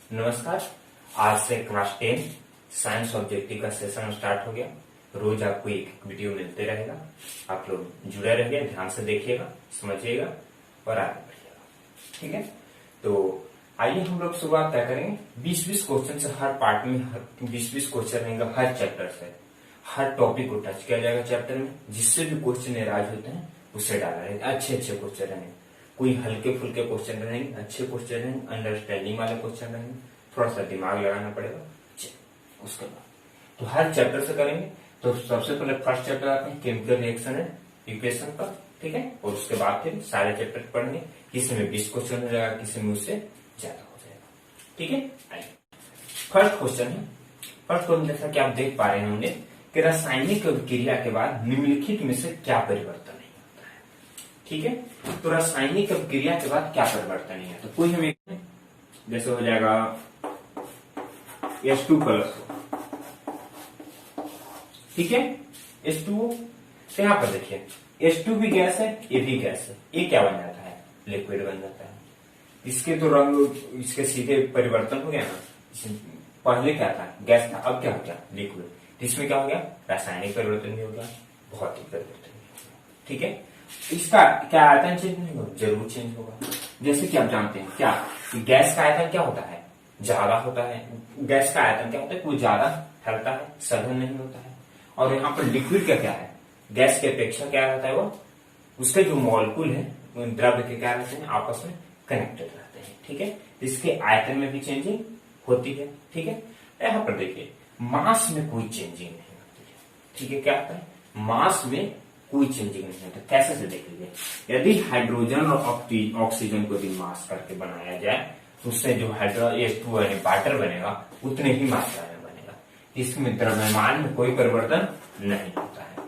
नमस्कार। आज से क्लास 10 साइंस ऑब्जेक्टिव का सेशन स्टार्ट हो गया। रोज आपको एक वीडियो मिलते रहेगा। आप लोग जुड़े रहिए, ध्यान से देखिएगा, समझिएगा और आगे बढ़िएगा। ठीक है, तो आइए हम लोग शुरुआत क्या करेंगे। 20-20 क्वेश्चन से हर पार्ट में 20-20 क्वेश्चन रहेंगे। हर चैप्टर से हर टॉपिक को टच किया जाएगा चैप्टर में। जिससे भी क्वेश्चन एराइज होते हैं उससे डाला रहेगा। अच्छे क्वेश्चन रहेंगे, कोई हल्के फुल्के क्वेश्चन रहेंगे, अच्छे क्वेश्चन रहेंगे, अंडरस्टैंडिंग वाले क्वेश्चन रहेंगे, थोड़ा सा दिमाग लगाना पड़ेगा। उसके बाद तो हर चैप्टर से करेंगे। तो सबसे पहले फर्स्ट चैप्टर आते हैं केमिकल रिएक्शन एंड इक्वेशन का। ठीक है, और उसके बाद फिर सारे चैप्टर पढ़ेंगे। किसी में 20 क्वेश्चन हो जाएगा, किसी में उससे ज्यादा हो जाएगा। ठीक है, आइए फर्स्ट क्वेश्चन है। फर्स्ट क्वेश्चन जैसा कि आप देख पा रहे होंगे कि रासायनिक अभिक्रिया के बाद निम्नलिखित में से क्या परिवर्तन नहीं होता है। ठीक है, तो रासायनिक अभिक्रिया के बाद क्या परिवर्तन नहीं है, तो कोई हमें जैसे हो जाएगा H2+। ठीक है, H2O। तो यहाँ पर देखिए H2 भी गैस है, ये भी गैस है। ये क्या बन जाता है? लिक्विड बन जाता है। इसके तो रंग इसके सीधे परिवर्तन हो गया ना। पहले क्या था? गैस था, अब क्या हो गया? लिक्विड। इसमें क्या हो गया? रासायनिक परिवर्तन भी हो गया, भौतिक परिवर्तन भी हो गया। ठीक है, इसका क्या आयतन चेंज नहीं होगा? जरूर चेंज होगा। जैसे कि आप जानते हैं क्या कि गैस का आयतन क्या होता है? ज्यादा होता है। गैस का आयतन क्या होता है? वो ज्यादा फैलता है, सघन नहीं होता है। और यहाँ पर लिक्विड का क्या है? गैस की अपेक्षा क्या रहता है? वो उसके जो मॉलिक्यूल है द्रव्य के क्या रहते हैं? आपस में कनेक्टेड रहते हैं। ठीक है, इसके आयतन में भी चेंजिंग होती है। ठीक है, यहाँ पर देखिए मास में कोई चेंजिंग नहीं होती है। ठीक है, क्या होता है? मास में कोई चेंजिंग नहीं होता। कैसे से देख लीजिए, यदि हाइड्रोजन और ऑक्सीजन को यदि मास करके बनाया जाए तो उससे जो H2 यानी वाटर बनेगा उतने ही मात्रा में बनेगा। इसमें द्रव्यमान में कोई परिवर्तन नहीं होता है।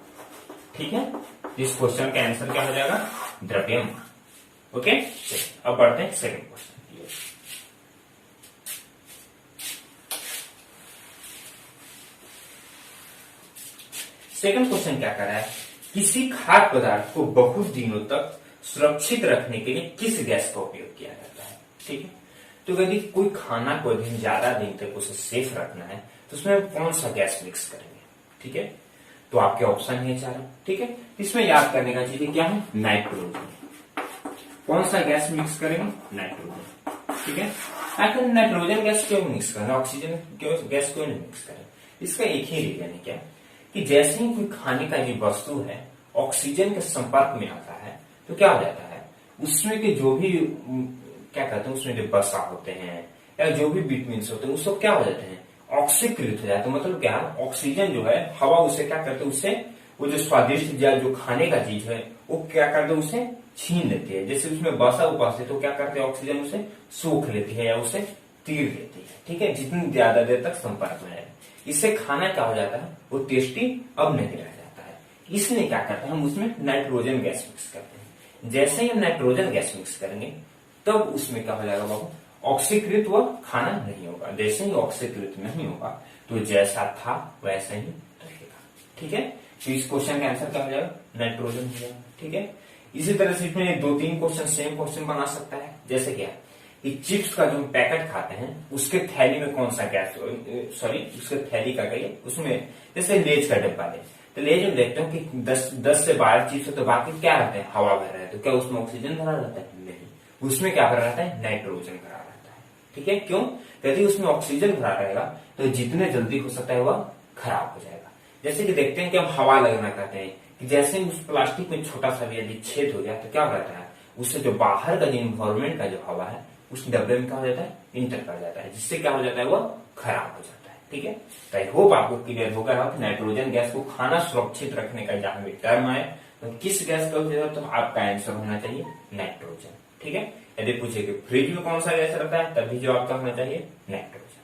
ठीक है, इस क्वेश्चन का आंसर क्या हो जाएगा? द्रव्यमान। ओके, अब बढ़ते हैं सेकंड क्वेश्चन। सेकंड क्वेश्चन क्या कर रहा है? किसी खाद्य पदार्थ को बहुत दिनों तक सुरक्षित रखने के लिए किस गैस का उपयोग किया जाता है? ठीक है, तो यदि कोई खाना को ज्यादा दिन तक उसे सेफ रखना है तो उसमें कौन सा गैस मिक्स करेंगे? ठीक है, तो आपके ऑप्शन है चारों। ठीक है, इसमें याद करने का चीज क्या है? नाइट्रोजन। कौन सा गैस मिक्स करेंगे? नाइट्रोजन। ठीक है, आखिर नाइट्रोजन गैस क्यों मिक्स करें, ऑक्सीजन गैस क्यों नहीं मिक्स करें? इसका एक ही रीजन है, क्या कि जैसे ही कोई खाने का जो वस्तु है ऑक्सीजन के संपर्क में आता है तो क्या हो जाता है? उसमें के जो भी क्या कहते हैं, उसमें जो वसा होते हैं या जो भी विटामिन होते हैं, उसको क्या हो जाते हैं? ऑक्सीकृत हो जाते हैं। मतलब क्या? ऑक्सीजन जो है हवा उसे क्या करते हैं? उससे वो जो स्वादिष्ट या जो खाने का चीज है वो क्या करते हैं? उसे छीन लेती है। जैसे उसमें वसा उपस्थित तो क्या करते हैं? ऑक्सीजन उसे सोख लेती है या उसे तीर लेती है। ठीक है, जितनी ज्यादा देर तक संपर्क में है, इससे खाना क्या हो जाता है? वो टेस्टी अब नहीं रह जाता है। इसलिए क्या करते हैं? हम उसमें नाइट्रोजन गैस मिक्स करते हैं। जैसे ही हम नाइट्रोजन गैस मिक्स करेंगे तब उसमें क्या हो जाएगा बाबू? ऑक्सीकृत वह खाना नहीं होगा। जैसे ही ऑक्सीकृत नहीं होगा तो जैसा था वैसा ही रहेगा। ठीक है, तो इस क्वेश्चन का आंसर क्या हो जाएगा? नाइट्रोजन हो जाएगा। ठीक है, इसी तरह से इसमें 2-3 क्वेश्चन सेम क्वेश्चन बना सकता है। जैसे क्या कि चिप्स का जो पैकेट खाते हैं उसके थैली में कौन सा गैस, सॉरी उसके थैली का कहिए, उसमें जैसे लेज का डब्बा ले, तो लेज में देखते हो कि 10 से 12 चिप्स है तो बाकी क्या रहते हैं? हवा भर रहे हैं। तो क्या उसमें ऑक्सीजन भरा रहता है? नहीं, उसमें क्या भरा रहता है? नाइट्रोजन भरा रहता है। ठीक है, क्यों? यदि उसमें ऑक्सीजन भरा रहेगा तो जितने जल्दी हो सकता है वह खराब हो जाएगा। जैसे कि देखते हैं कि हम हवा लगना कहते हैं कि जैसे ही उस प्लास्टिक में छोटा सा भी यदि छेद हो गया तो क्या रहता है? उससे जो बाहर का जो इन्वायरमेंट का जो हवा है उस डब्बे में क्या हो जाता है? इंटर कर जाता है, जिससे क्या हो जाता है? वह खराब हो जाता है। ठीक है, तो आई होप आपको क्लियर होगा कि नाइट्रोजन गैस को खाना सुरक्षित रखने का जहां भी टर्म आए तो किस गैस का उपयोग, तो आपका आंसर होना चाहिए नाइट्रोजन। ठीक है, यदि पूछे कि फ्रिज में कौन सा गैस रहता है तभी जो आपका होना चाहिए नाइट्रोजन।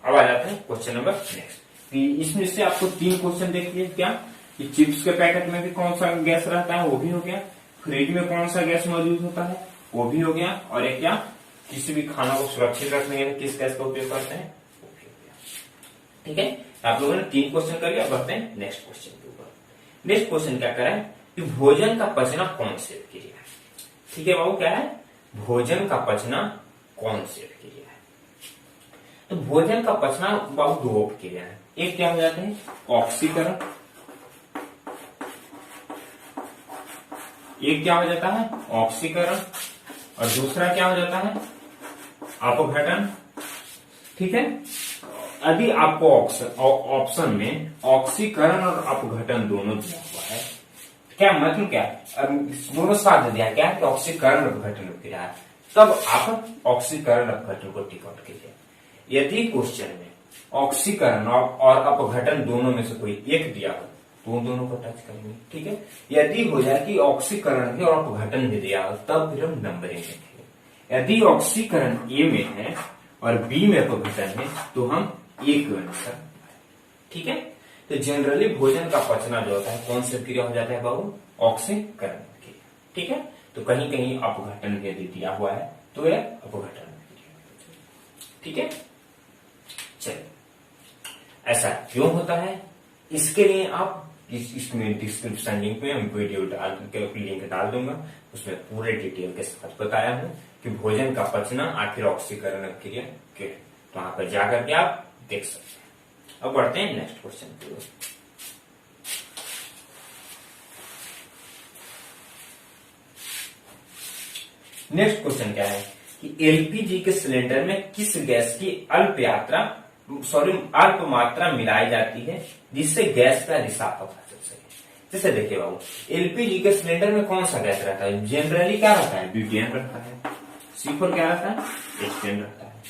अब आ जाते हैं क्वेश्चन नंबर नेक्स्ट। इसमें से आपको 3 क्वेश्चन देखिए। क्या कि चिप्स के पैकेट में भी कौन सा गैस रहता है? वो भी हो गया। फ्रिज में कौन सा गैस मौजूद होता है? वो भी हो गया। और एक क्या, किसी भी खाना को सुरक्षित रखने के लिए किस गैस का उपयोग करते हैं? वो भी हो गया। ठीक है, आप लोगों ने 3 क्वेश्चन कर लिया। बढ़ते हैं नेक्स्ट क्वेश्चन के ऊपर। नेक्स्ट क्वेश्चन क्या करें कि भोजन का पचना कौन सी क्रिया है? ठीक है बाबू, क्या है? भोजन का पचना कौन सी क्रिया है? तो भोजन का पचना बाबू दो प्रक्रिया है। एक क्या हो जाते हैं, ऑक्सीकरण, एक क्या हो जाता है ऑक्सीकरण, और दूसरा क्या हो जाता है अपघटन। ठीक है, यदि आपको ऑप्शन में ऑक्सीकरण और अपघटन दोनों दिया हुआ है, क्या मतलब क्या दोनों साथ दिया क्या कि ऑक्सीकरण अपघटन क्रिया है, तब आप ऑक्सीकरण अपघटन को टिक आउट कीजिए। यदि क्वेश्चन में ऑक्सीकरण और अपघटन दोनों में से कोई एक दिया हो तो उन दोनों को टच करेंगे। ठीक है, यदि हो जाए कि ऑक्सीकरण भी और अपघटन भी दिया हो तब फिर हम नंबरिंग लिखेंगे। यदि ऑक्सीकरण ए में है और बी में अपघटन है तो हम ए को आंसर। ठीक है, तो जनरली भोजन का पचना जो होता है कौन सी क्रिया हो जाता है बाबू, ऑक्सीकरण क्रिया। ठीक है, तो कहीं कहीं अपघटन भी यदि दिया हुआ है तो यह अपघटन क्रिया। ठीक है, चलिए ऐसा क्यों होता है, इसके लिए आप इसमें डिस्क्रिप्शन लिंक में हम वीडियो लिंक डाल दूंगा, उसमें पूरे डिटेल के साथ बताया हूं कि भोजन का पचना आखिर ऑक्सीकरण क्रिया क्या है, तो वहां पर जाकर के आप देख सकते हैं। अब बढ़ते हैं नेक्स्ट क्वेश्चन की ओर। नेक्स्ट क्वेश्चन क्या है कि एलपीजी के सिलेंडर में किस गैस की अल्प मात्रा मिलाई जाती है जिससे गैस का रिसाव पता चल सके। जैसे देखिए बाबू, एलपीजी के सिलेंडर में कौन सा गैस रहता है, जनरली क्या रहता है, ब्यूटेन रहता है। C4 क्या रहता है, H10 रहता है।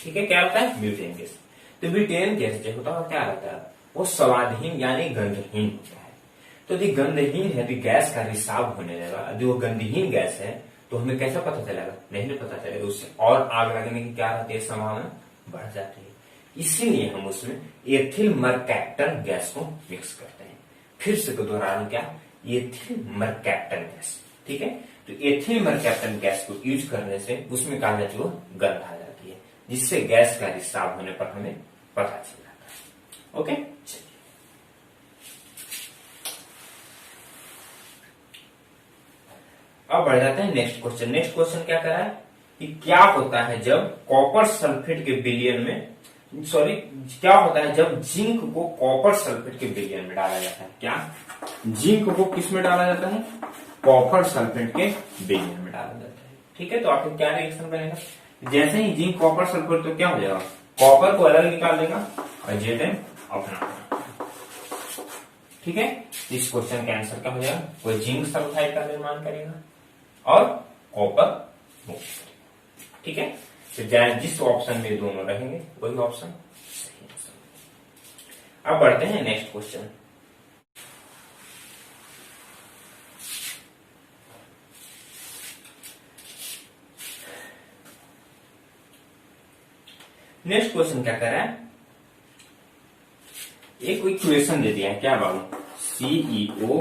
ठीक है, क्या रहता है, ब्यूटेन गैस। तो ब्यूटेन गैस जो होता है क्या रहता है, वो स्वादहीन यानी गंधहीन होता है। तो यदि गंधहीन है तो गैस का रिसाव होने लगेगा, यदि वो गंधहीन गैस है तो हमें कैसा पता चलेगा, नहीं पता चलेगा, उससे और आग लगने की क्या रहती है, संभावना बढ़ जाती है। इसीलिए हम उसमें एथिल मरकैप्टन गैस को मिक्स करते हैं। फिर से दोहरा रहा क्या, एथिल मरकैप्टन गैस। ठीक है, तो एथिल मरकैप्टन गैस को यूज करने से उसमें कहा जाती है गंध आ जाती है, जिससे गैस का रिसाव होने पर हमें पता चल जाता है। ओके, चलिए अब बढ़ जाते हैं नेक्स्ट क्वेश्चन। नेक्स्ट क्वेश्चन क्या कह रहा है कि क्या होता है जब कॉपर सल्फेट के विलयन में क्या होता है जब जिंक को कॉपर सल्फेट के विलयन में डाला जाता है। क्या जिंक को किस में डाला जाता है, कॉपर सल्फेट के विलयन में डाला जाता है। ठीक है, तो आखिर क्या रिएक्शन बनेगा, जैसे ही जिंक कॉपर सल्फेट तो क्या हो जाएगा, कॉपर को अलग निकाल देगा और Zn अपना। ठीक है, इस क्वेश्चन का आंसर क्या हो जाएगा, कोई जिंक सल्फाइड का निर्माण करेगा और कॉपर मुक्त करेगा। ठीक है, तो जिस ऑप्शन में दोनों रहेंगे वही ऑप्शन सही है। अब बढ़ते हैं नेक्स्ट क्वेश्चन। नेक्स्ट क्वेश्चन क्या कर रहा है, एक इक्वेशन दे दिया है क्या बाबू, CuO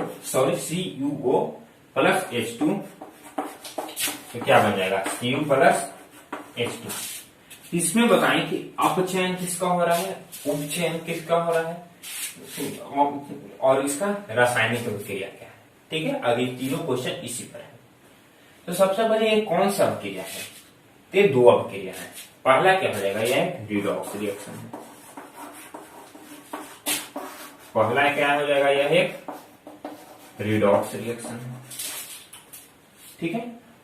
प्लस H2, तो क्या बन जाएगा Cu प्लस H2। इसमें बताएं कि अपचयन किसका हो रहा है, उपचयन किसका हो रहा है, और इसका रासायनिक प्रक्रिया क्या है। ठीक है, अभी तीनों क्वेश्चन इसी पर है। तो सबसे पहले ये कौन सा अपक्रिया है, ये दो अपक्रिया है। पहला क्या हो जाएगा, यह रिडॉक्स रिएक्शन है। पहला क्या हो जाएगा, यह एक रिडॉक्स रिएक्शन है। ठीक है,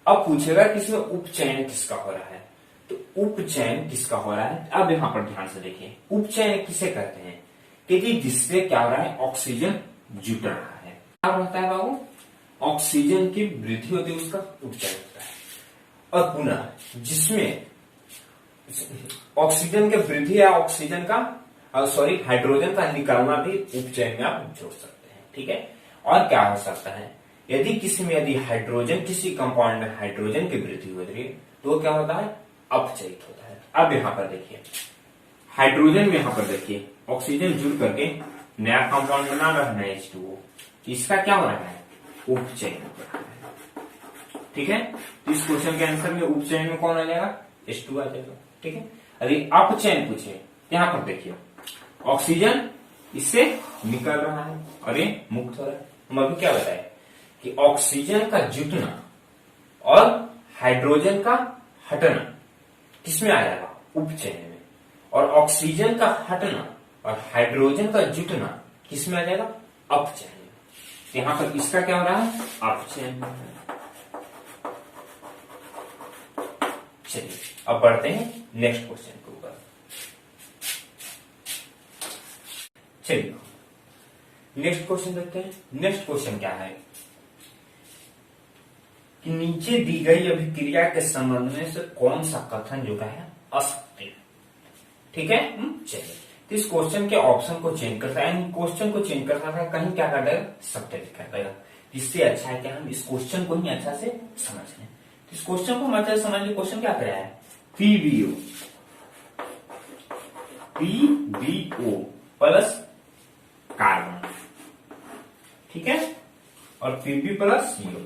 अब पूछेगा कि इसमें उपचयन किसका हो रहा है, तो उपचयन किसका हो रहा है, अब यहां पर ध्यान से देखिए, उपचयन किसे कहते हैं कि जिससे क्या हो रहा है, ऑक्सीजन जुट रहा है। क्या होता है बाबू, ऑक्सीजन की वृद्धि होती है, उसका उपचयन होता है। और पुनः जिसमें ऑक्सीजन की वृद्धि या ऑक्सीजन का हाइड्रोजन का निकलना भी उपचयन में आप जोड़ सकते हैं। ठीक है, और क्या हो सकता है, यदि किसी में यदि हाइड्रोजन किसी कंपाउंड में हाइड्रोजन की वृद्धि हो रही है तो क्या होता है, अपचयित होता है। अब यहां पर देखिए हाइड्रोजन में, यहां पर देखिए ऑक्सीजन जुड़ करके नया कंपाउंड बना रहा है H2O, इसका क्या हो रहा है, उपचयन हो रहा है। ठीक है, तो इस क्वेश्चन के आंसर में उपचयन में कौन आ जाएगा, H2 आ जाएगा। ठीक है, यदि अपचयन पूछे, यहां पर देखिए ऑक्सीजन इससे निकल रहा है और ये मुक्त हो रहा है। हम अभी क्या बताए कि ऑक्सीजन का जुटना और हाइड्रोजन का हटना किसमें आ जाएगा, उपचयन में। और ऑक्सीजन का हटना और हाइड्रोजन का जुटना किसमें आ जाएगा? अपचयन में। यहां पर इसका क्या हो रहा है? अपचयन। चलिए अब बढ़ते हैं नेक्स्ट क्वेश्चन के ऊपर। चलिए नेक्स्ट क्वेश्चन देखते हैं। नेक्स्ट क्वेश्चन क्या है कि नीचे दी गई अभिक्रिया के संबंध में से कौन सा कथन जो है असत्य है? ठीक है। चलिए तो इस क्वेश्चन के ऑप्शन को चेंज करता है, क्वेश्चन को चेंज करता है, कहीं क्या कर देगा? सत्य लिखा देगा। इससे अच्छा है कि हम इस क्वेश्चन को ही अच्छा से समझ लें। इस क्वेश्चन को हम अच्छे से समझ लें। क्वेश्चन क्या कराया है? पीबीओ प्लस कार्बन, ठीक है, और पीबी प्लस CO2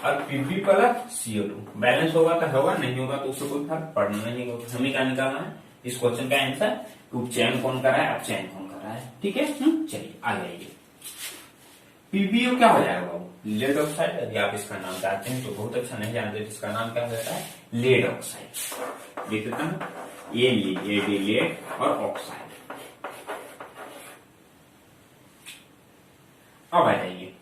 और पीबी प्लस CO2 बैलेंस होगा तो होगा, नहीं होगा तो उससे कोई फर्क पड़ना नहीं होगा। हमें क्या निकालना है इस क्वेश्चन का आंसर? उपचयन कौन कर रहा है, अपचयन कौन कर रहा है। ठीक है। चलिए आ जाइए। पीबीओ क्या हो जाएगा बाबू? Lead oxide. यदि आप इसका नाम जानते हैं तो बहुत अच्छा, नहीं जानते तो इसका नाम क्या होता है? Lead oxide. लिख देता हूं, ये लेड और ऑक्साइड। अब आ जाइए।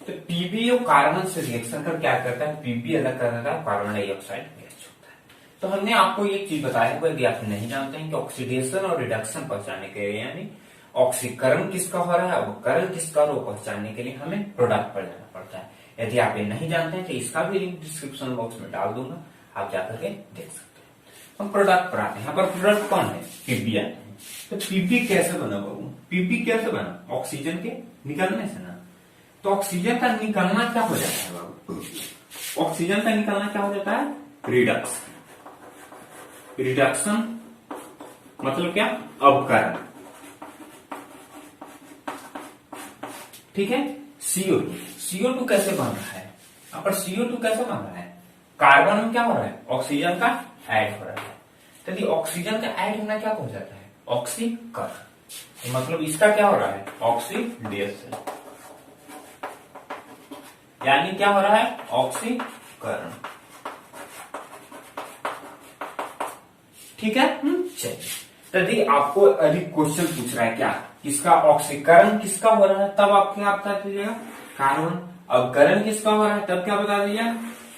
तो पीबीओ कार्बन से रिएक्शन कर क्या करता है? पीबी अलग कर देता है, कार्बन डाइऑक्साइड गैस छोड़ता है। तो हमने आपको एक चीज बताया है, यदि आप नहीं जानते हैं कि ऑक्सीडेशन और रिडक्शन पहचानने के लिए, यानी ऑक्सीकरण किसका हो रहा है, अवकरण किसका हो, पहचानने के लिए हमें प्रोडक्ट पर जाना पड़ता है। यदि आप ये नहीं जानते हैं तो इसका भी लिंक डिस्क्रिप्शन बॉक्स में डाल दूंगा, आप जाकर के देख सकते हैं। हम प्रोडक्ट पर आते हैं। यहाँ पर प्रोडक्ट कौन है? पीबी आते हैं। तो पीबी कैसे बना बाबू? पीबी कैसे बना? ऑक्सीजन के निकलने से ना। तो ऑक्सीजन का निकलना क्या हो जाता है बाबू? ऑक्सीजन का निकलना क्या हो जाता है? रिडक्शन। रिडक्शन मतलब क्या? अवकरण। ठीक है। CO2 कैसे बन रहा है? यहाँ पर CO2 कैसे बन रहा है? कार्बन में क्या हो रहा है? ऑक्सीजन का ऐड हो रहा है। तो यदि ऑक्सीजन का ऐड होना क्या हो जाता है? ऑक्सीकरण। तो मतलब इसका क्या हो रहा है? ऑक्सीडेशन, यानी क्या हो रहा है? ऑक्सीकरण। ठीक है। चलिए यदि आपको अधिक क्वेश्चन पूछ रहा है क्या किसका ऑक्सीकरण किसका हो रहा है, तब आप क्या बता दीजिएगा? कार्बन। अवकरण किसका हो रहा है, तब क्या बता दीजिएगा?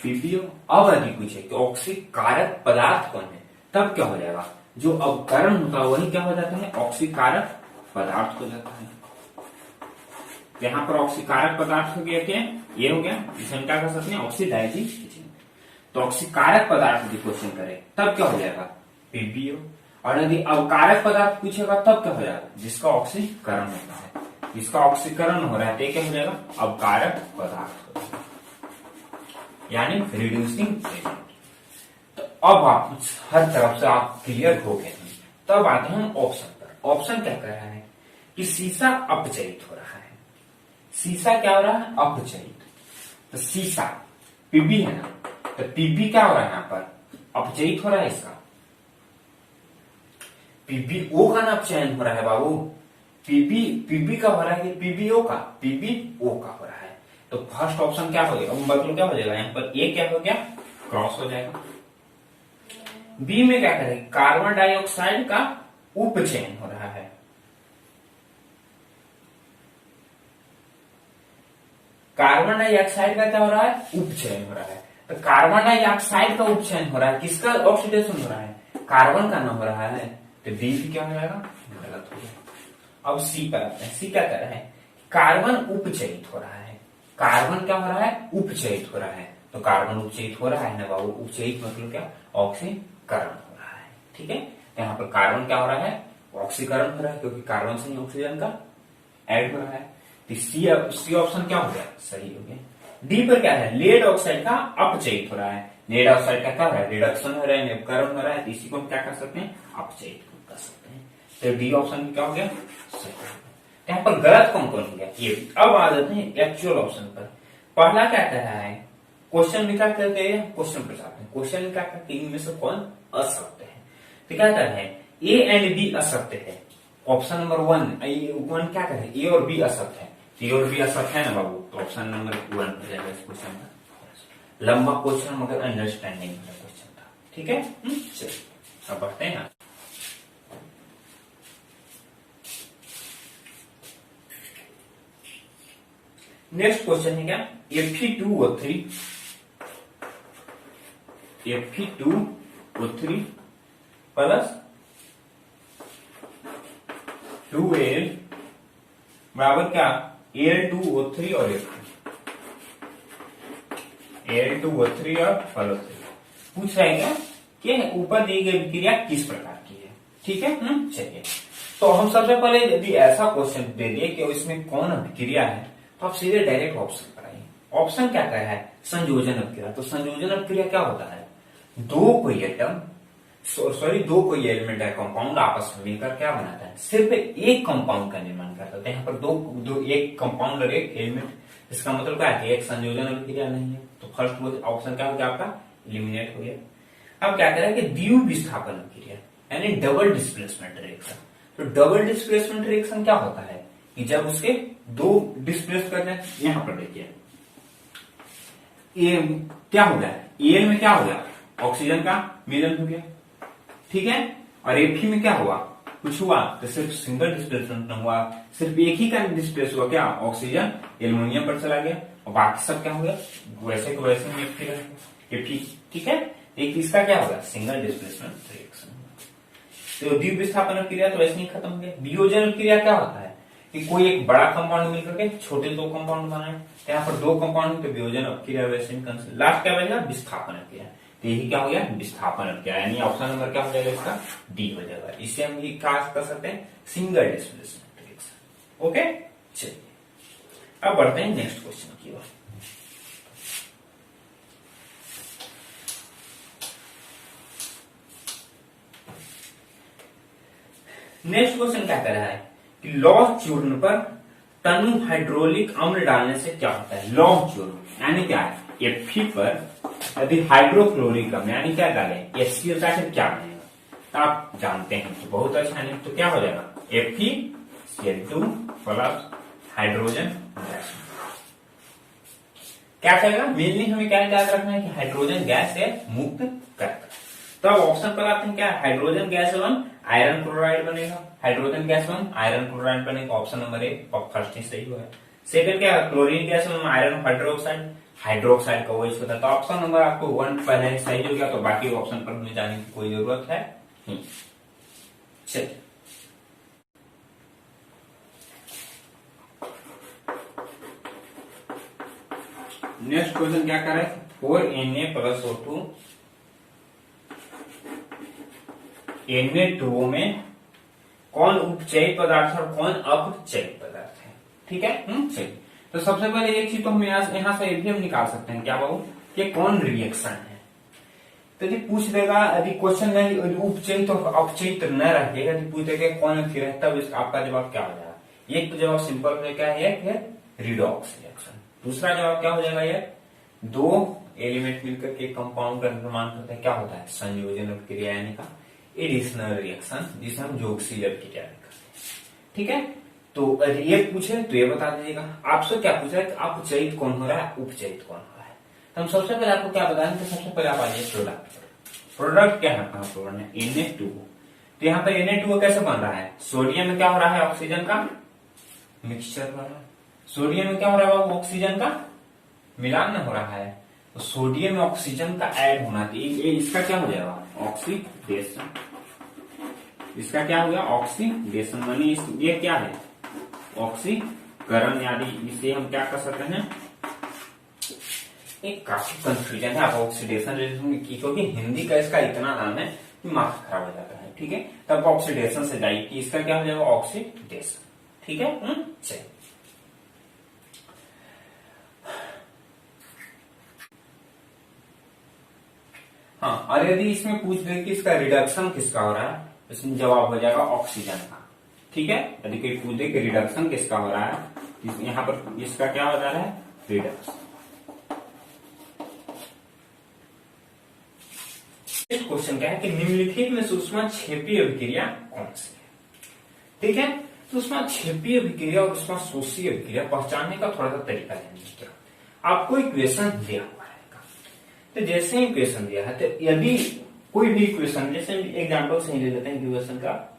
पीबीओ। अब यदि पूछे कि ऑक्सीकारक पदार्थ कौन है, तब क्या हो जाएगा? जो अवकरण होता है वही क्या हो जाता है? ऑक्सीकारक पदार्थ हो जाता है। यहाँ पर ऑक्सीकारक पदार्थ हो गया क्या? ये हो गया, इसे हम क्या कर सकते हैं? Oxidising agent. तो ऑक्सीकारक पदार्थ यदि क्वेश्चन करे तब क्या हो जाएगा? पीबीओ। और यदि अवकारक पदार्थ पूछेगा तब क्या हो जाएगा? जिसका ऑक्सीकरण होता है, जिसका ऑक्सीकरण हो रहा है तो क्या हो जाएगा? अवकारक पदार्थ हो जाएगा, यानी रिड्यूसिंग एजेंट। तो अब आप हर तरफ से आप क्लियर हो गए। तब आते हैं हम ऑप्शन पर। ऑप्शन क्या कह रहा है कि सीसा अपचयित हो रहा है। सीसा क्या हो रहा है? अपचयित। तो सीसा पीबी है ना, तो पीबी क्या हो रहा है? यहाँ पर अपचयित हो रहा है। इसका पीबीओ का ना अपचयन हो रहा है बाबू। पीबी का हो रहा है कि पीबीओ का? पीबीओ का हो रहा है। तो फर्स्ट ऑप्शन क्या हो गया? मतलब क्या हो जाएगा? यहाँ पर ए क्या हो गया? क्रॉस हो जाएगा। बी में क्या करेंगे? कार्बन डाइऑक्साइड का उपचयन हो रहा है। कार्बन डाइऑक्साइड का क्या हो रहा है? उपचयन हो रहा है। तो कार्बन डाइऑक्साइड का उपचयन हो रहा है, किसका ऑक्सीडेशन हो रहा है? कार्बन का ना हो रहा है। तो डी भी क्या हो जाएगा? गलत हो गया। अब सी पर आते हैं। सी क्या कर रहा है? कार्बन उपचयित हो रहा है। कार्बन क्या हो रहा है? उपचयित हो रहा है। तो कार्बन उपचयित हो रहा है ना बाबू। उपचयित मतलब क्या? ऑक्सीकरण हो रहा है। ठीक है। यहाँ पर कार्बन क्या हो रहा है? ऑक्सीकरण हो रहा है, क्योंकि कार्बन से ही ऑक्सीजन का ऐड हो रहा है। तो सी ऑप्शन क्या हो गया? सही हो गया। डी पर क्या है? लेड ऑक्साइड का अपचयित हो रहा है। लेड ऑक्साइड का क्या हो रहा है? रिडक्शन हो रहा है, अपचयन हो रहा है। तो इसी को हम क्या कर सकते हैं? अपचयित कर सकते हैं। तो डी ऑप्शन क्या हो गया? सही हो गया। यहाँ पर गलत कौन कौन हो गया? ये। अब आ जाते हैं एक्चुअल ऑप्शन पर। पहला क्या कह रहा है? क्वेश्चन में क्या कहते हैं? क्वेश्चन पर जाते हैं। क्वेश्चन में क्या कहते हैं? इनमें से कौन असत्य है? तो क्या कहते हैं? ए एंड बी असत्य है। ऑप्शन नंबर वन क्या कहते हैं? ए और बी असत्य है। ए और बी असत्य है ना बाबू, तो ऑप्शन नंबर 1 हो जाएगा इस क्वेश्चन का। लंबा क्वेश्चन मगर अंडरस्टैंडिंग वाला क्वेश्चन था। ठीक है। चलिए अब बढ़ते हैं। नेक्स्ट क्वेश्चन है क्या, Fe2O3 प्लस 2Al बराबर क्या, Al2O3 और Al2O3 और FeO3 पूछ रहा है क्या कि ऊपर दी गई विक्रिया किस प्रकार की है। ठीक है, चलिए तो हम सबसे पहले यदि ऐसा क्वेश्चन दे दिए कि इसमें कौन अभिक्रिया है तो आप सीधे डायरेक्ट ऑप्शन पर आइए। ऑप्शन क्या कह रहा है, संयोजन अभिक्रिया। तो संयोजन अभिक्रिया क्या होता है, दो कोई एलिमेंट है कंपाउंड आपस में मिलकर क्या बनाता है, सिर्फ एक कंपाउंड का निर्माण करता है। यहाँ पर दो एक कंपाउंड और एक एलिमेंट, इसका मतलब क्या है, एक संयोजन अभिक्रिया नहीं है। तो फर्स्ट ऑप्शन क्या हो गया आपका, एलिमिनेट हो गया। अब क्या कह रहा है कि द्वितीय विस्थापन अभिक्रिया यानी डबल डिस्प्लेसमेंट रिएक्शन। तो डबल डिस्प्लेसमेंट रिएक्शन क्या होता है कि जब उसके दो डिस्प्लेस करते हैं, यहां पर देखिए ये क्या हो गया, एल में क्या हो गया, ऑक्सीजन का मिलन हो गया। ठीक है, और एफी में क्या हुआ, कुछ हुआ तो सिर्फ सिंगल डिस्प्लेसमेंट हुआ, सिर्फ एक ही का डिस्प्लेस हुआ, क्या, ऑक्सीजन एल्युमिनियम पर चला गया और बाकी सब क्या हो गया, वैसे को वैसे में एफी। ठीक है, एक इसका क्या होगा, सिंगल डिस्प्लेसमेंट रिएक्शन। तो द्वितीय विस्थापन क्रिया तो ऐसे नहीं खत्म हो गया। वियोजन क्रिया क्या होता है कि कोई एक बड़ा कंपाउंड मिलकर के छोटे दो कंपाउंड बनाए, तो यहाँ पर दो कंपाउंड के वियोजन क्रिया वैसे ही। लास्ट क्या बनेगा, विस्थापन क्रिया। तो यही क्या हो गया, विस्थापन क्रिया, यानी ऑप्शन नंबर क्या हो जाएगा इसका, डी हो जाएगा। इसे हम क्या कर सकते हैं, सिंगल डिस्प्लेसमेंट रिएक्शन। ओके, चलिए अब बढ़ते हैं नेक्स्ट क्वेश्चन की ओर। नेक्स्ट क्वेश्चन क्या कह रहा है कि लौह चूर्ण पर तनु हाइड्रोलिक अम्ल डालने से क्या होता है। लौह चूर्ण यानी क्या है, Fe पर यदि हाइड्रोक्लोरिक अम्ल यानी क्या डाले, HCl का फिर क्या बनेगा, तो आप जानते हैं तो बहुत अच्छा नहीं। तो क्या हो जाएगा, FeCl2 प्लस हाइड्रोजन गैस। क्या करेगा, मेनली हमें क्या याद रखना है कि हाइड्रोजन गैस से मुक्त करता। तो अब ऑप्शन पर आते हैं, क्या हाइड्रोजन गैस एवं आयरन क्लोराइड बनेगा, हाइड्रोजन गैस एवं आयरन क्लोराइड बनेगा। ऑप्शन नंबर ए फर्स्ट ही सही हुआ है। सेकंड क्या, क्लोरीन गैस एवं आयरन हाइड्रोक्साइड, हाइड्रोक्साइड का वही होता है। तो ऑप्शन नंबर आपको 1 पहले ही सही हो गया, तो बाकी ऑप्शन पर हमें जाने की कोई जरूरत है नहीं। चलिए नेक्स्ट क्वेश्चन क्या कर रहे हैं, 4Na प्लस O2 Na2O में कौन उपचयित पदार्थ है और कौन अपचयित पदार्थ है। ठीक है, चलिए तो सबसे पहले एक चीज तो हम यहाँ से भी हम निकाल सकते हैं, क्या बाबू, कि कौन रिएक्शन है। तो यदि पूछ देगा, यदि क्वेश्चन में उपचयित और अपचयित न रहे, यदि पूछ देगा कौन फिर है, तब आपका जवाब क्या हो जाएगा। एक तो जवाब सिंपल है, क्या है, रिडॉक्स रिएक्शन। दूसरा जवाब क्या हो जाएगा, ये दो एलिमेंट मिलकर के कंपाउंड का निर्माण करते हैं, क्या होता है, संयोजन क्रिया यानी का एडिशनल रिएक्शन, जिसे हम जोक्सिल क्रिया करते हैं। ठीक है, तो अगर ये पूछे तो ये बता दीजिएगा। आपसे क्या पूछा है कि अपचयित कौन हो रहा है, उपचयित कौन हो रहा है। तो हम सबसे पहले आपको क्या बताएंगे, तो सबसे पहले आप आइए प्रोडक्ट क्या है, Na2। तो यहाँ पर Na2 कैसे बन रहा है, सोडियम में क्या हो रहा है, ऑक्सीजन का मिक्सचर हो रहा है। सोडियम में क्या हो रहा है, ऑक्सीजन का मिलान हो रहा है। तो सोडियम में ऑक्सीजन का ऐड होना चाहिए, इसका क्या हो जाएगा, ऑक्सीडेशन। इसका क्या हो गया, ऑक्सीडेशन, मानी ये क्या है, ऑक्सीकरण। यानी इसे हम क्या कर सकते हैं, एक काफी कंफ्यूजन है आप ऑक्सीडेशन की, क्योंकि हिंदी का इसका इतना नाम है कि माथा खराब हो जाता है। ठीक है, तब ऑक्सीडेशन से जाइए कि इसका क्या हो जाएगा, ऑक्सीडेशन। ठीक है, चलिए हाँ, और यदि इसमें पूछ दे कि इसका रिडक्शन किसका हो रहा है, इसमें जवाब हो जाएगा ऑक्सीजन का। ठीक है, यदि कोई पूछ दे कि रिडक्शन किसका हो रहा है, यहाँ पर इसका क्या हो जा रहा है, रिडक्शन। नेक्स्ट क्वेश्चन क्या है कि निम्नलिखित में ऊष्माक्षेपीय अभिक्रिया कौन सी है। ठीक है, तो ऊष्माक्षेपीय अभिक्रिया और ऊष्माशोषीय अभिक्रिया पहचानने का थोड़ा सा तरीका जानिए। आपको इक्वेशन दिया हुआ है, तो जैसे ही इक्वेशन दिया है, तो यदि कोई भी इक्वेशन, जैसे एग्जाम्पल से ही ले लेते हैं इक्वेशन का,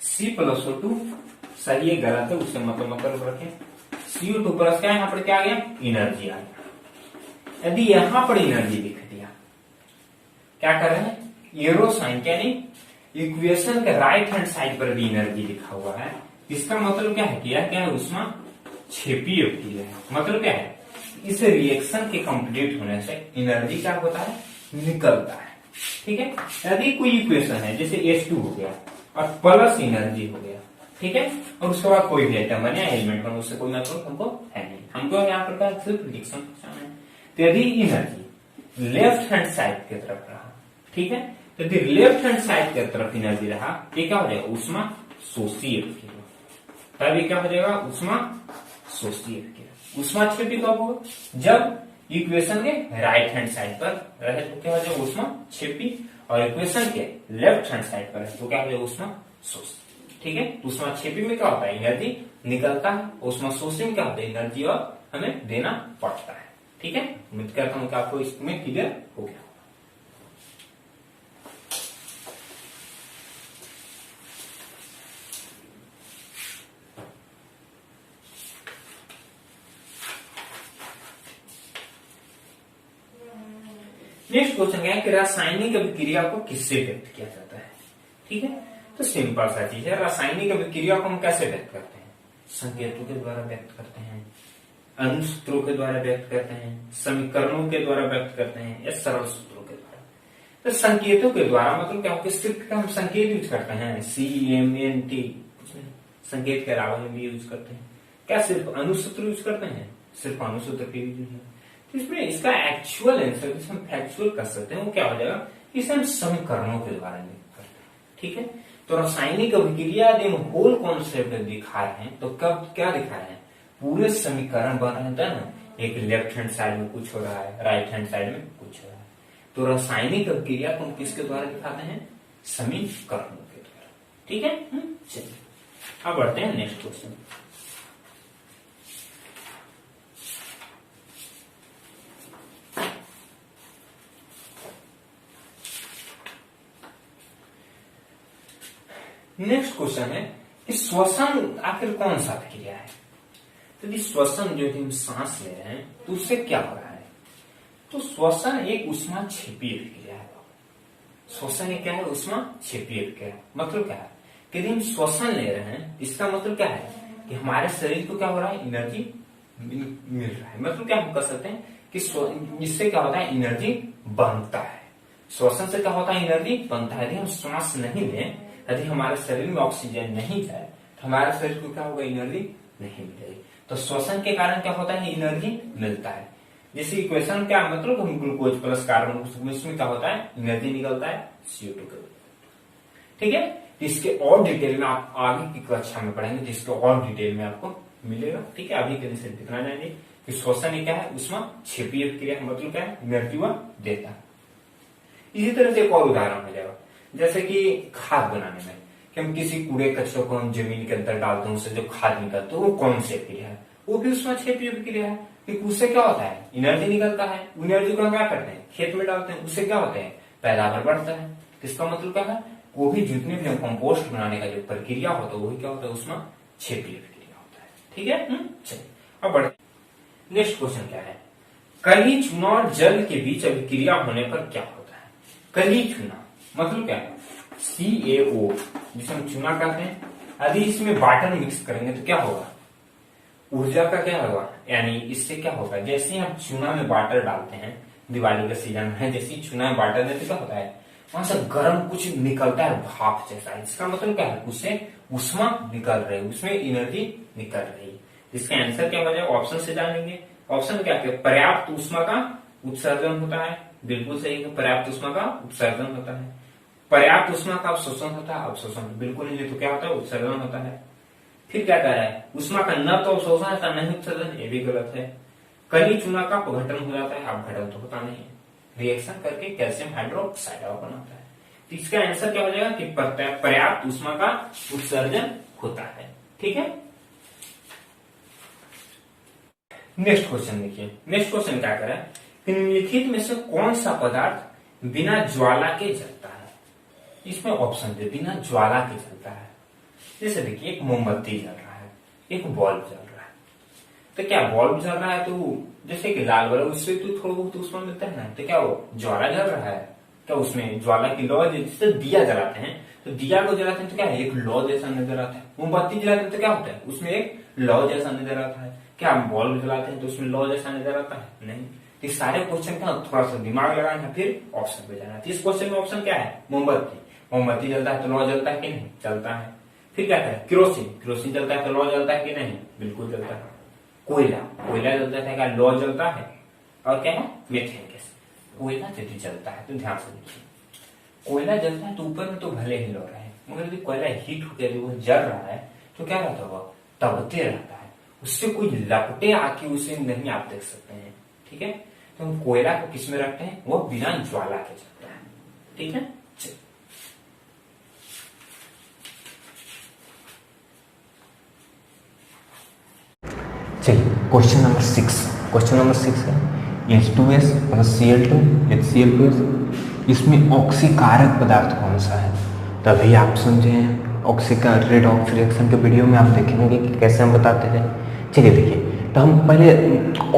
C+O2 सही है गलत है उससे मतलब रखें। CO2 प्लस क्या है, यहाँ पर क्या आ गया, एनर्जी आ गया। यदि यहां पर एनर्जी लिख दिया, क्या कर रहे हैं, एरो साइन यानी इक्वेशन के राइट हैंड साइड पर भी एनर्जी लिखा हुआ है, इसका मतलब क्या है कि यह क्या है, ऊष्मा क्षेपीय अपव्यय है। मतलब क्या है, इस रिएक्शन के कंप्लीट होने से एनर्जी क्या होता है, निकलता है। ठीक है, यदि कोई इक्वेशन है जैसे H2 हो गया और प्लस एनर्जी हो गया, ठीक है, और उसके बाद कोई भी आइटम बने एलिमेंट बने, उससे कोई मतलब हमको है नहीं, हमको यहाँ पर सिर्फ रिएक्शन है। तो यदि एनर्जी लेफ्ट हैंड साइड की तरफ रहा, ठीक है, तो यदि लेफ्ट हैंड साइड की तरफ एनर्जी रहा, ये क्या हो जाएगा, ऊष्मा शोषी अपव्यय। तब ये क्या हो जाएगा, ऊष्मा शोषी अपव्यय। ऊष्मा क्षेपी कब होगा, जब इक्वेशन के राइट हैंड साइड पर रहे तो क्या हो जाएगा, ऊष्मा क्षेपी, और इक्वेशन के लेफ्ट हैंड साइड पर है तो क्या हो जाएगा, ऊष्मा शोषी। ठीक है, ऊष्मा क्षेपी में क्या होता है, एनर्जी निकलता है, ऊष्मा शोषी में क्या होता है, एनर्जी और हमें देना पड़ता है। ठीक है, उम्मीद करता हूं कि आपको इसमें क्लियर हो गया। नेक्स्ट क्वेश्चन क्या है कि रासायनिक अभिक्रिया को किससे व्यक्त किया जाता है। ठीक है, तो सिंपल सा चीज है, रासायनिक अभिक्रिया को हम कैसे व्यक्त करते हैं, संकेतों के द्वारा व्यक्त करते हैं, अणुसूत्रों के द्वारा व्यक्त करते हैं, समीकरणों के द्वारा व्यक्त करते हैं, या सरल सूत्रों के द्वारा। तो संकेतों के द्वारा मतलब क्या होता है, सिर्फ हम संकेत यूज करते हैं, CMNT, संकेत के अलावा हम भी यूज करते हैं, क्या सिर्फ अणुसूत्र यूज करते हैं, सिर्फ अणुसूत्र के यूज है। तो इसमें इसका एक्चुअल आंसर जिसे हम फैक्चुअल कर सकते हैं वो क्या हो जाएगा, इसे हम समीकरणों के द्वारा व्यक्त करते हैं। ठीक है, तो रासायनिक अभिक्रिया यदि हम होल कॉन्सेप्ट दिखा रहे हैं तो कब क्या दिखा रहे हैं, पूरे समीकरण बन रहे हैं ना, एक लेफ्ट हैंड साइड में कुछ हो रहा है, राइट हैंड साइड में कुछ हो रहा है। तो रासायनिक अभिक्रिया को हम किसके द्वारा दिखाते हैं, समीकरणों के द्वारा। ठीक है, चलिए अब बढ़ते हैं नेक्स्ट क्वेश्चन। नेक्स्ट क्वेश्चन है कि श्वसन आखिर कौन सा प्रक्रिया है। तो यदि श्वसन जो हम सांस ले रहे हैं तो उससे क्या हो रहा है, तो श्वसन एक ऊष्मा क्षेपीय प्रक्रिया है। श्वसन एक क्या है, ऊष्मा क्षेपीय प्रक्रिया। मतलब क्या है कि यदि हम श्वसन ले रहे हैं इसका मतलब क्या है कि हमारे शरीर को क्या हो रहा है, एनर्जी मिल रहा है। मतलब क्या हम कर सकते हैं कि इससे क्या होता है, एनर्जी बनता है। श्वसन से क्या होता है, एनर्जी बनता है। यदि हम श्वास नहीं लें, यदि हमारे शरीर में ऑक्सीजन नहीं जाए तो हमारे शरीर को क्या होगा, एनर्जी नहीं मिलेगी। तो श्वसन के कारण क्या होता है, एनर्जी मिलता है। जैसे इक्वेशन क्या मतलब, हम ग्लूकोज प्लस कार्बन, इसमें क्या होता है, एनर्जी निकलता है CO2 के। ठीक है, इसके और डिटेल में आप आगे की कक्षा में पढ़ेंगे, जिसके और डिटेल में आपको मिलेगा। ठीक है, अभी के लिए सिर्फ इतना जानिए कि श्वसन क्या है, ऊष्मा क्षेपीय क्रिया, मतलब क्या है, एनर्जी वह देता है। इसी तरह से एक और उदाहरण हो जाएगा, जैसे कि खाद बनाने में कि हम किसी कूड़े कचरे को हम जमीन के अंदर डालते हैं, उससे जो खाद निकलता है वो कौन सी क्रिया है, वो भी ऊष्मा क्षेपीय क्रिया है। कि उससे क्या होता है, एनर्जी निकलता है। एनर्जी को हम क्या करते हैं, खेत में डालते हैं, उससे क्या होता है, पैदावार बढ़ता है। इसका मतलब क्या है, वो भी जितने भी कंपोस्ट बनाने का जो प्रक्रिया होता है वही क्या होता है, ऊष्मा क्षेपीय क्रिया होता है। ठीक है, चलिए अब बढ़ते। नेक्स्ट क्वेश्चन क्या है, कली चूना और जल के बीच अभिक्रिया होने पर क्या होता है। कली चूना मतलब क्या है, CaO जिसे हम चूना कहते हैं। यदि इसमें वाटर मिक्स करेंगे तो क्या होगा, ऊर्जा का क्या होगा, यानी इससे क्या होगा, जैसे ही हम चूना में वाटर डालते हैं, दिवाली का सीजन है, जैसे ही चूना में वाटर देते क्या होता है, वहां से गर्म कुछ निकलता है भाप जैसा। इसका मतलब क्या है, उससे ऊष्मा निकल रही है, उसमें एनर्जी निकल रही है। इसका आंसर क्या हो जाएगा, ऑप्शन से जानेंगे। ऑप्शन क्या है, पर्याप्त ऊष्मा का उत्सर्जन होता है। बिल्कुल सही है, पर्याप्त ऊष्मा का उत्सर्जन होता है। पर्याप्त ऊष्मा का अवशोषण होता है, अवशोषण बिल्कुल नहीं, तो क्या होता है, उत्सर्जन होता है। फिर क्या कह रहा है, ऊष्मा का न तो अवशोषण है न ही उत्सर्जन, ये भी गलत है। कली चूना का अपघटन हो जाता है, अपघटन तो होता नहीं है। रिएक्शन करके कैल्शियम हाइड्रोक्साइड बनाता है। तो इसका आंसर क्या हो जाएगा कि पर्याप्त ऊष्मा का उत्सर्जन होता है। ठीक है, नेक्स्ट क्वेश्चन देखिए। नेक्स्ट क्वेश्चन क्या कह रहा है, निम्नलिखित में से कौन सा पदार्थ बिना ज्वाला के जलता है। इसमें ऑप्शन दे, बिना ज्वाला के जलता है। जैसे देखिए एक मोमबत्ती जल रहा है, एक बल्ब जल रहा है, तो क्या बल्ब जल रहा है तो जैसे कि लाल वाला उससे तो थोड़ा बहुत उसमें मिलता है ना, तो क्या वो ज्वाला जल रहा है, क्या उसमें ज्वाला की लौ, जिससे दिया जलाते हैं तो दिया को जलाते हैं तो क्या है एक लौ जैसा नजर आता है, मोमबत्ती जलाते हैं तो क्या होता है उसमें एक लौ जैसा नजर आता है, क्या बल्ब जलाते हैं तो उसमें लौ जैसा नजर आता है नहीं। तो सारे क्वेश्चन का थोड़ा सा दिमाग लगाना है, फिर ऑप्शन पे जाना है। इस क्वेश्चन में ऑप्शन क्या है मोमबत्ती, मोमबत्ती जलता है तो लौ जलता है कि नहीं, चलता है। फिर क्या है केरोसिन, केरोसिन जलता है तो लौ जलता है कि नहीं, बिल्कुल जलता है। कोयला, कोयला जलता है क्या लौ जलता है, और क्या है मीथेन गैस, कोयला यदि जलता है तो ध्यान से देखिए, कोयला जलता है तो ऊपर में तो भले ही लो रहा है, मगर यदि कोयला हीट होकर वो जल रहा है तो क्या रहता होगा, तबते रहता है, उससे कोई लपटे आके उसे नहीं आप देख सकते हैं, ठीक है। तो हम कोयला को किस में रखते हैं, वो बिना ज्वाला के जलता है, ठीक है। चलिए क्वेश्चन नंबर 6, क्वेश्चन नंबर 6 है H2S और Cl2 HCl2S, इसमें ऑक्सीकारक पदार्थ कौन सा है। तो अभी आप समझे हैं ऑक्सीका रेडॉक्स रिएक्शन के वीडियो में आप देखेंगे कि कैसे हम बताते थे। चलिए देखिए, तो हम पहले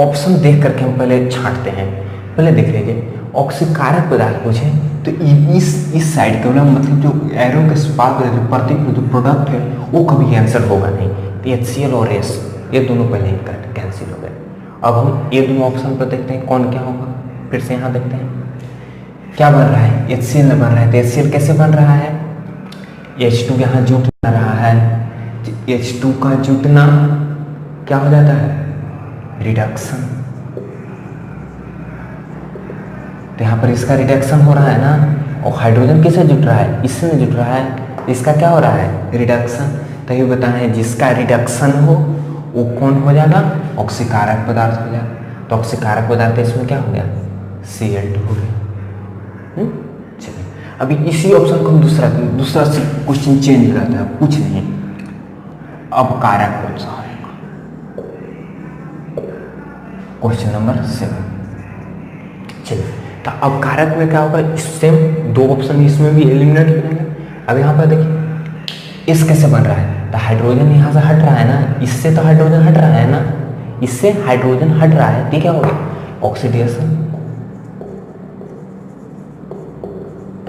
ऑप्शन देख करके हम पहले छांटते हैं। पहले देख लीजिए ऑक्सीकारक पदार्थ पूछे तो इस साइड का मतलब जो एरो के पास जो प्रतीक में जो प्रोडक्ट है वो कभी आंसर होगा नहीं। तो HCl और S ये दोनों पहले ही कैंसिल हो गए। अब हम ये दोनों ऑप्शन पर देखते हैं कौन क्या होगा। फिर से यहाँ देखते हैं क्या बन रहा है, HCl बन रहा है। तो HCl कैसे बन रहा है, H2 यहाँ जुट रहा है, H2 का जुटना क्या हो जाता है, रिडक्शन। तो यहाँ पर इसका रिडक्शन हो रहा है ना, और हाइड्रोजन किससे जुट रहा है, इससे जुट रहा है, इसका क्या हो रहा है, रिडक्शन। तभी बताना है जिसका रिडक्शन हो वो कौन हो जाएगा, ऑक्सीकारक पदार्थ हो जाएगा। तो ऑक्सीकारक पदार्थ इसमें क्या हो गया, Cl2 हो गया। चलिए अभी इसी ऑप्शन को हम दूसरा क्वेश्चन चेंज करते हैं, कुछ नहीं, अब कारक कौन सा है, क्वेश्चन नंबर 7। चलिए तो अब कारक में क्या होगा, सेम दो ऑप्शन इसमें भी एलिमिनेट हो जाएंगे। अब यहाँ पर देखिए इस कैसे बन रहा है, तो हाइड्रोजन यहाँ से हट रहा है ना, इससे तो हाइड्रोजन हट रहा है ना, इससे हाइड्रोजन हट रहा है, ठीक है, हो गया ऑक्सीडेशन।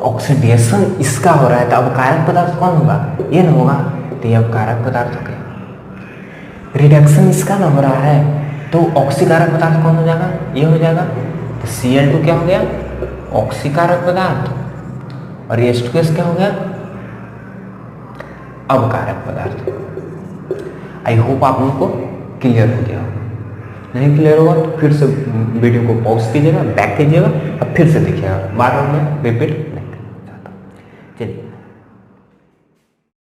ऑक्सीडेशन इसका हो रहा है, तो अब कारक पदार्थ कौन होगा, ये ना होगा, तो ये अब कारक पदार्थ हो गया। रिडक्शन इसका ना हो रहा है, तो ऑक्सीकारक पदार्थ कौन हो जाएगा, ये हो जाएगा। तो Cl2 क्या हो गया, ऑक्सीकारक पदार्थ, और H2S क्या हो गया, अब कारक पदार्थ। आई होप आप लोगों को क्लियर हो गया होगा, नहीं क्लियर होगा तो फिर से वीडियो को पॉज कीजिएगा, बैक कीजिएगा और फिर से देखिएगा, बार बार मैं रिपीट नहीं करना चाहता। चलिए